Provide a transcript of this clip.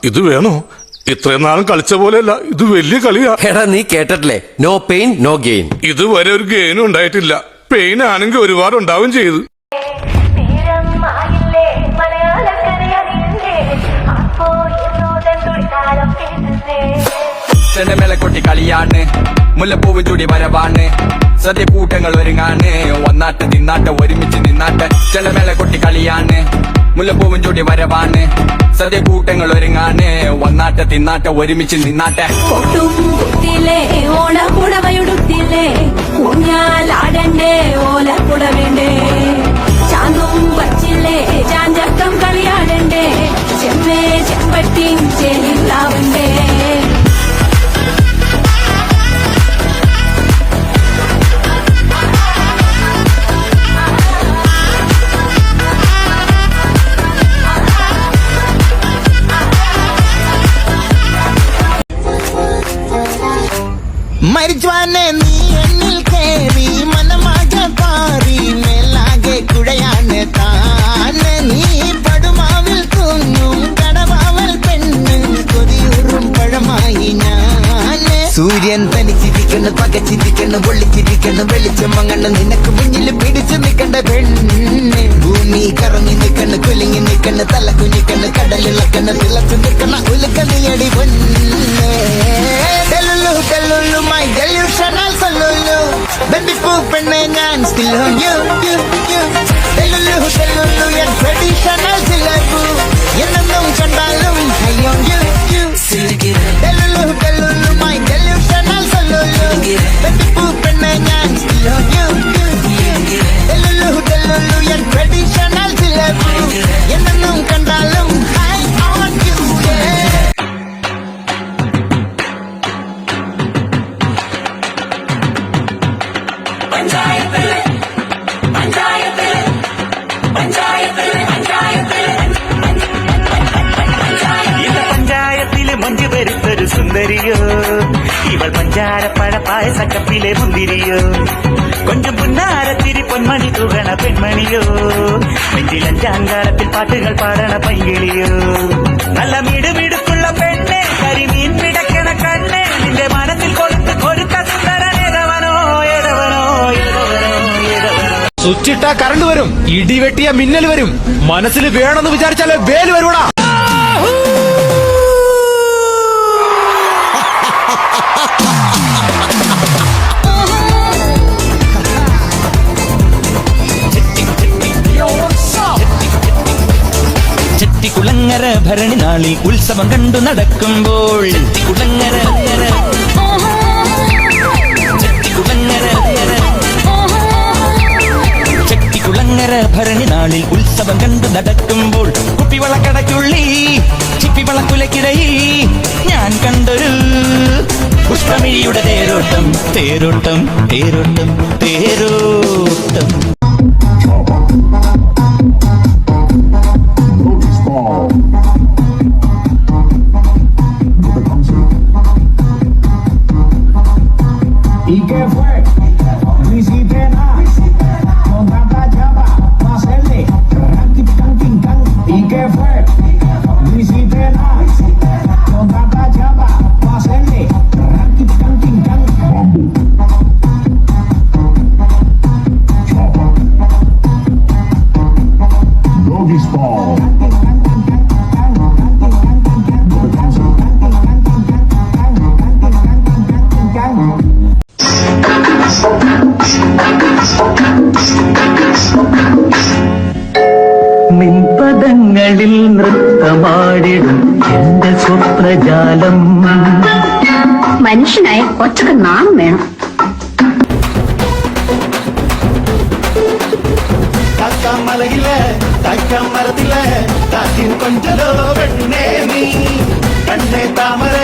ഇത് വേണോ? ഇത്രയും നാളും കളിച്ച പോലെയല്ല, ഇത് വലിയ കളിയാ. എടാ നീ കേട്ടിട്ടില്ലേ, നോ പെയിൻ നോ ഗെയിൻ. ഇതുവരെ ഒരു ഗെയിനും ഉണ്ടായിട്ടില്ല. പെയിൻ ആണെങ്കിൽ ഒരുപാട് ഉണ്ടാവും ചെയ്തു. മേളക്കൊട്ടി കളിയാണ്, മുല്ലപ്പൂവ് ചൂടി വരവാണ്, സദ്യ കൂട്ടങ്ങൾ ഒരുങ്ങാണ്, ഒന്നാട്ട് തിന്നാട്ട് ഒരുമിച്ച് നിന്നാട്ട്. ചെണ്ടമേളക്കൊട്ടി കളിയാണ്, മുല്ലപ്പൂവും ചൂടി വരവാണ്, സദ്യ കൂട്ടങ്ങൾ ഒരുങ്ങാണ്, ഒന്നാട്ട് തിന്നാട്ട് ഒരുമിച്ച് നിന്നാട്ടെ. ഓണപ്പുടവയുടുത്തില്ലേ, ഊഞ്ഞാലാടണ്ടേ, ഓലപ്പുടവേണ്ടേ, ചാന്തും വച്ചില്ലേ, ചാഞ്ചക്കം കളിയാടണ്ടേ, ചെമ്മേ ചെമ്പട്ടി ചേലില്ലാവണ്ടേ. മരിച്ചുവാനെ നീ എന്നിൽ കേറി, മനമാകെ പാറി, മേലാകെ കുഴയാണ് താനെ. നീ പടുമാവിൽ കുഞ്ഞും കടവാവൽ പെണ്ണ്, കൊതിയൂറും പഴമായി ഞാന്. സൂര്യൻ തനിച്ചിരിക്കുന്നു, പകച്ചിരിക്കുന്നു, പൊള്ളിച്ചിരിക്കുന്നു, വെളിച്ചം മങ്ങണ്, നിനക്ക് മുന്നിൽ പിടിച്ചു നിൽക്കണ്ട പെണ്ണ്. ഭൂമി കറങ്ങി നിൽക്കണ്, കുലുങ്ങി നിൽക്കണ്, തല കുഞ്ഞിക്കണ്, കടലിളക്കണ്, തിളച്ചു നിൽക്കണ ഉലുക്കണിയടി പൊന്ന്. Delulu, my delusional solulu, baby poop and ഞാൻ still on you. Delulu, yan traditional silabu, എന്നൊന്നും കണ്ടാലും high on you. Delulu, my delusional solulu, baby poop and ഞാൻ still on you. Delulu, yan traditional silabu, എന്നൊന്നും കണ്ടാലും high on you. പഞ്ചായത്തിലെ മഞ്ജു വരുത്തൊരു സുന്ദരിയോ, ഇവൾ പഞ്ചാരപ്പഴ പായസക്കപ്പിലെ മുന്തിരിയോ, കൊഞ്ചം പുന്നാരത്തിരി പൊന്മണി തൂകണ പെൺമണിയോ, നെഞ്ചിലഞ്ചാങ്കാലത്തിൽ പാട്ടുകൾ പാടണ പൈകിളിയോ. നല്ല മിടുമിടുക്കുള്ള പെണ്ണെ, കരിമീൻ പിടക്കണ കണ്ണെ, നിന്റെ മനത്തിൽ കൊടുത്ത് കൊരുത്ത സുന്ദരനേതവനോ ഏതവനോ ഏതവനോ ഏതവനോ. സ്വിച്ചിട്ട കറണ്ട് വരും, ഇടിവെട്ടിയ മിന്നൽ വരും, മനസ്സിൽ വേണമെന്ന് വിചാരിച്ചാലേ വേല് വരൂടാ. ചെട്ടിക്കുളങ്ങര ഭരണി നാളിൽ ഉത്സവം കണ്ടു നടക്കുമ്പോൾ, ചെട്ടിക്കുളങ്ങര ഭരണി നാളിൽ ഉത്സവം കണ്ടു നടക്കുമ്പോൾ, കുപ്പിവളക്കടയ്ക്കുള്ളി ചിപ്പിവളക്കുലക്കിടയിൽ ഞാൻ കണ്ടൊരു പുഷ്പമിഴിയുടെ തേരോട്ടം തേരോട്ടം തേരോട്ടം തേരോട്ടം. ¿Y qué fue? Luis y Pena, con tanta chapa, pa' hacerle ranking, ranking, can. ¿Y qué fue? Luis y Pena, con tanta chapa, pa' hacerle ranking, ranking, can. Doggy style. നിൻപദങ്ങളിൽ നൃത്തമാടിടും എന്റെ സ്വപ്നജാലം. മനുഷ്യനായ കുറച്ചൊക്കെ നാം വേണം. മലയിലെ തക്കം മരത്തിലെ കാറ്റിൻ കൊഞ്ചലോ വെണ്ണേ നീ കണ്ണേ താമര